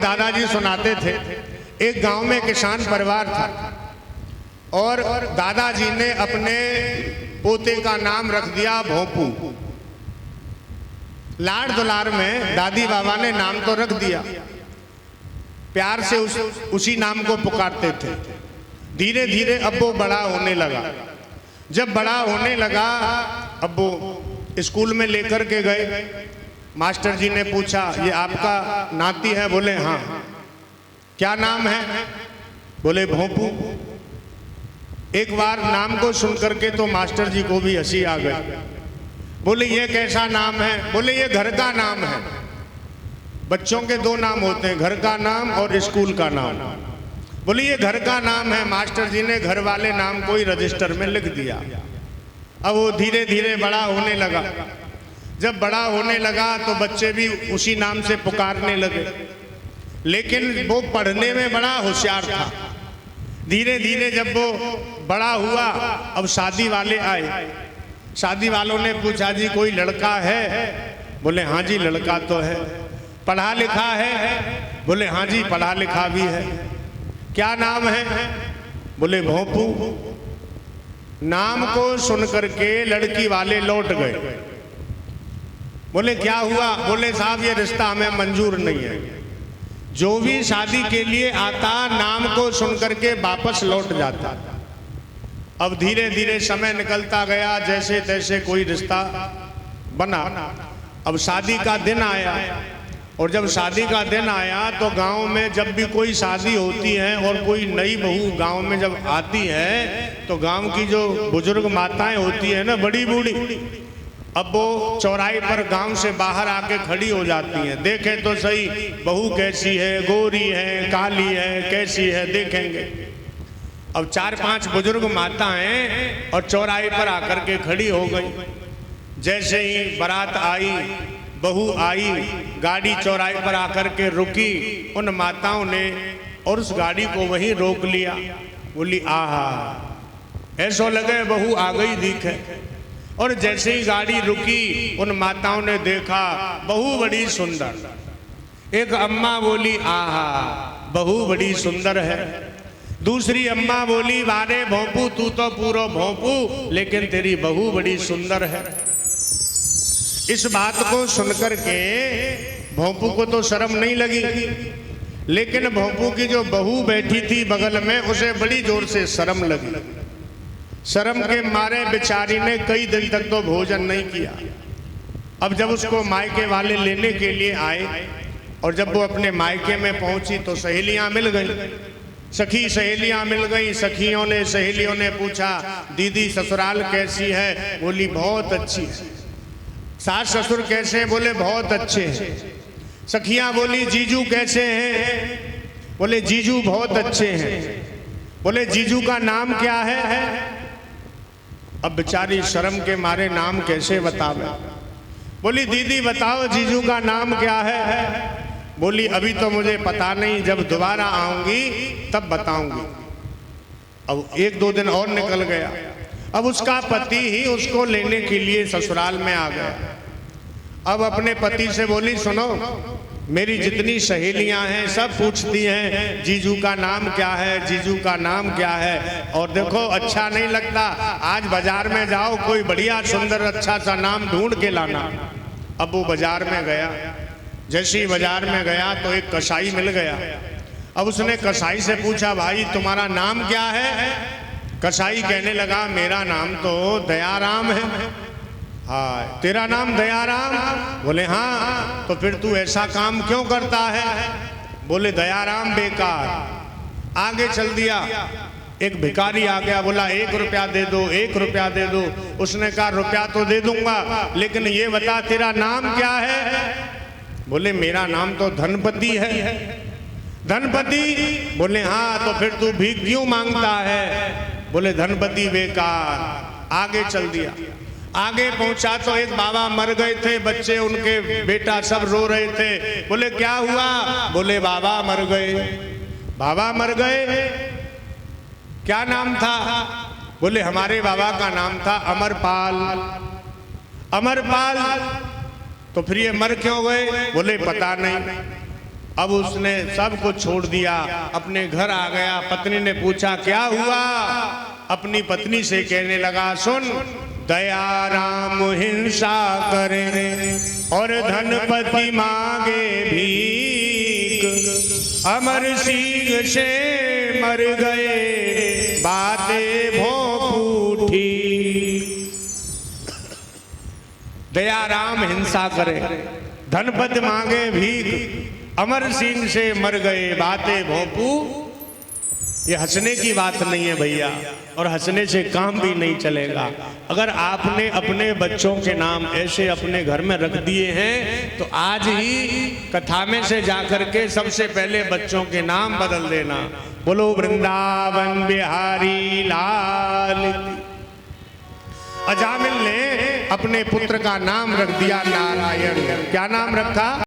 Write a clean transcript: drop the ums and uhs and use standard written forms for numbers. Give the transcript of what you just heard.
दादाजी सुनाते थे, एक गांव में किसान परिवार था और दादाजी ने अपने पोते का नाम रख दिया भोंपू। लाड़ दुलार में दादी बाबा ने नाम तो रख दिया, प्यार से उसी नाम को पुकारते थे। धीरे धीरे अब वो बड़ा होने लगा। जब बड़ा होने लगा अब वो स्कूल में लेकर के गए। मास्टर जी ने पूछा, ये आपका नाती है? बोले हाँ। क्या नाम है? बोले भोंपू। एक बार नाम को सुनकर के तो मास्टर जी को भी हंसी आ गई। बोले ये कैसा नाम है? बोले ये घर का नाम है। बच्चों के दो नाम होते हैं, घर का नाम और स्कूल का नाम। बोले ये घर का नाम है। मास्टर जी ने घर वाले नाम को ही रजिस्टर में लिख दिया। अब वो धीरे धीरे बड़ा होने लगा। जब बड़ा होने लगा तो बच्चे भी उसी नाम से पुकारने लगे, लेकिन वो पढ़ने में बड़ा होशियार था। धीरे धीरे जब वो बड़ा हुआ, अब शादी वाले आए। शादी वालों ने पूछा, जी कोई लड़का है? बोले हाँ जी लड़का तो है। पढ़ा लिखा है? बोले हाँ जी पढ़ा लिखा भी है। क्या नाम है? बोले भोंपू। नाम को सुनकर के लड़की वाले लौट गए। बोले क्या हुआ? बोले साहब ये रिश्ता हमें मंजूर नहीं है। जो भी शादी के लिए आता नाम को सुनकर के वापस लौट जाता। अब धीरे धीरे समय निकलता गया, जैसे तैसे कोई रिश्ता बना। अब शादी का दिन आया, और जब शादी का दिन आया तो गांव में जब भी कोई शादी होती है और कोई नई बहू गांव में जब आती है तो गांव की जो बुजुर्ग माताएं होती है ना, बड़ी बूढ़ी, अब वो चौराहे पर गांव से बाहर आके खड़ी हो जाती हैं। देखें तो सही बहू कैसी है, गोरी है, काली है, कैसी है, देखेंगे। अब 4-5 बुजुर्ग माताएं और चौराहे पर आकर के खड़ी हो गई। जैसे ही बारात आई, बहू आई, गाड़ी चौराहे पर आकर के रुकी, उन माताओं ने और उस गाड़ी को वहीं रोक लिया। बोली आहा, ऐसा लगे बहू आ गई दिखे। और जैसे ही गाड़ी रुकी, उन माताओं ने देखा बहू बड़ी सुंदर। एक अम्मा बोली आहा बहू बड़ी सुंदर है। दूसरी अम्मा बोली वारे भोंपू, तू तो पूरा भोंपू, लेकिन तेरी बहू बड़ी सुंदर है। इस बात को सुनकर के भोंपू को तो शर्म नहीं लगी, लेकिन भोंपू की जो बहू बैठी थी बगल में, उसे बड़ी जोर से शर्म लगी। शर्म के मारे बेचारी ने कई दिन तक तो भोजन नहीं किया। अब जब उसको मायके वाले लेने के लिए आए और जब वो अपने मायके में पहुंची तो सहेलियां मिल गई, सखी सहेलियां मिल गई। सखियों ने सहेलियों ने पूछा, दीदी ससुराल कैसी है? बोली बहुत अच्छी है। सास ससुर कैसे हैं? बोले बहुत अच्छे हैं। सखियां बोली जीजू कैसे हैं? बोले जीजू बहुत अच्छे हैं। बोले जीजू का नाम क्या है? अब बेचारी शर्म के मारे नाम कैसे बतावे। बोली दीदी बताओ जीजू का नाम क्या है? बोली अभी तो मुझे पता नहीं, जब दोबारा आऊंगी तब बताऊंगी। अब 1-2 दिन और निकल गया। अब उसका पति ही उसको लेने के लिए ससुराल में आ गया। अब अपने पति से बोली, सुनो मेरी जितनी सहेलियां हैं सब पूछती हैं जीजू का नाम क्या है, जीजू का नाम क्या है। और देखो अच्छा नहीं लगता, आज बाजार में जाओ कोई बढ़िया सुंदर अच्छा सा नाम ढूंढ के लाना। अब वो बाजार में गया। जैसे ही बाजार में गया तो एक कसाई मिल गया। अब उसने कसाई से पूछा, भाई तुम्हारा नाम क्या है? कसाई कहने लगा, मेरा नाम तो दयाराम है। हाँ, तेरा नाम दयाराम? बोले हाँ। तो फिर तू ऐसा काम क्यों करता है? बोले दयाराम बेकार। आगे चल दिया। एक भिखारी आ गया, बोला 1 रुपया दे दो, 1 रुपया दे दो। उसने कहा रुपया तो दे दूंगा, लेकिन ये बता तेरा नाम क्या है? बोले मेरा नाम तो धनपति है। धनपति? बोले हाँ। तो फिर तू भीख क्यों मांगता है? बोले धनपति बेकार। आगे चल दिया। आगे पहुंचा तो एक बाबा मर गए थे, बच्चे उनके बेटा सब रो रहे थे। बोले क्या हुआ? बोले बाबा मर गए। बाबा मर गए? क्या नाम था? बोले हमारे बाबा का नाम था अमरपाल। अमरपाल? तो फिर ये मर क्यों गए? बोले पता नहीं। अब उसने सब कुछ छोड़ दिया, अपने घर आ गया। पत्नी ने पूछा क्या हुआ? अपनी पत्नी से कहने लगा, सुन, दया राम हिंसा करे और धनपति मांगे भीख, अमर सिंह से मर गए बातें भोंपूठी। दया राम हिंसा करे, धनपति मांगे भीख, अमर सिंह से मर गए बातें भोंपू। ये हंसने की बात नहीं है भैया, और हंसने से काम भी नहीं चलेगा। अगर आपने अपने बच्चों के नाम ऐसे अपने घर में रख दिए हैं तो आज ही कथा में से जाकर के सबसे पहले बच्चों के नाम बदल देना। बोलो वृंदावन बिहारी लाल। अजामिल ने अपने पुत्र का नाम रख दिया नारायण। क्या नाम रखा?